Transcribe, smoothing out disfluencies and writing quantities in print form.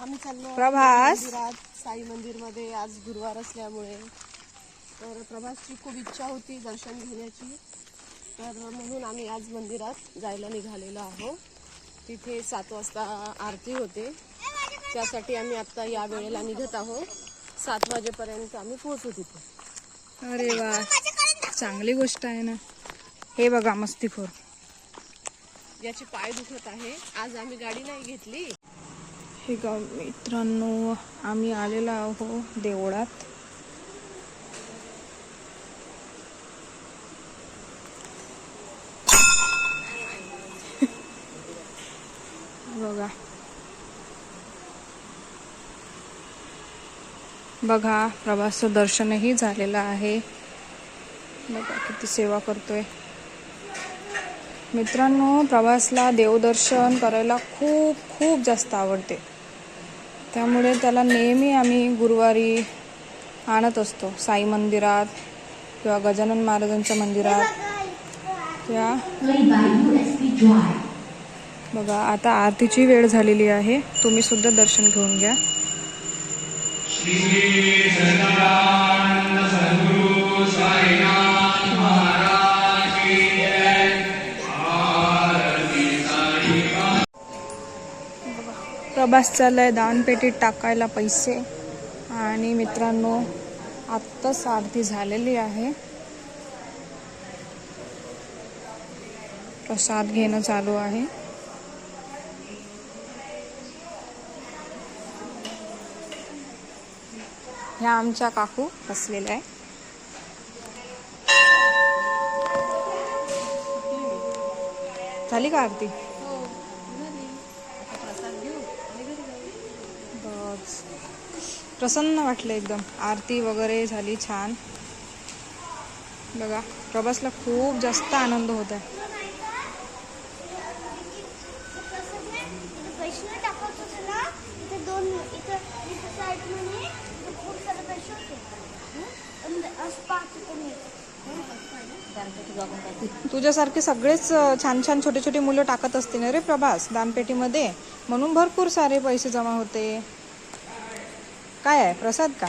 आम्ही चाललो प्रभास मंदिरात, साई मंदिरमध्ये. आज गुरुवार असल्यामुळे तर प्रभासची खूप इच्छा होती दर्शन घेण्याची, तर म्हणून आम्ही आज मंदिरात जायला निघालेलो आहोत. तिथे 7 वाजता आरती होते, त्यासाठी आम्ही आत्ता या वेळेला निघत आहोत. 7 वाजेपर्यंत आम्ही पोहोचू तिथे. अरे वा, चांगली गोष्ट आहे ना. हे बघा मस्तीखोर. याचे पाय दुखत आहे, आज आम्ही गाडी नाही घेतली. हे गा मित्रांनो, आम्ही आलेलो आहोत देवळात. बघा बघा, प्रभासचं दर्शनही झालेलं आहे. बघा किती सेवा करतोय. मित्रांनो, प्रभासला देवदर्शन करायला खूप खूप जास्त आवडते, त्यामुळे त्याला नेहमी आम्ही गुरुवारी आणत असतो साई मंदिरात किंवा गजानन महाराजांच्या मंदिरात. या बघा, आता आरतीची वेळ झालेली आहे. तुम्ही सुद्धा दर्शन घेऊन घ्या. प्रभास चाललाय दानपेटीत टाकायला पैसे. आणि मित्रांनो, आत्ताच आरती झालेली आहे. प्रसाद घेणं चालू आहे. ह्या आमच्या काकू बसलेल्या आहे. झाली का आरती? प्रसन्न वाटलं एकदम. आरती वगैरे झाली छान. बघा, प्रभासला खूप जास्त आनंद होत आहे. तुझ्यासारखे सगळेच छान छान छोटे छोटे मुलं टाकत असते ना रे प्रभास दानपेटीमध्ये, म्हणून भरपूर सारे पैसे जमा होते. काय आहे, प्रसाद का?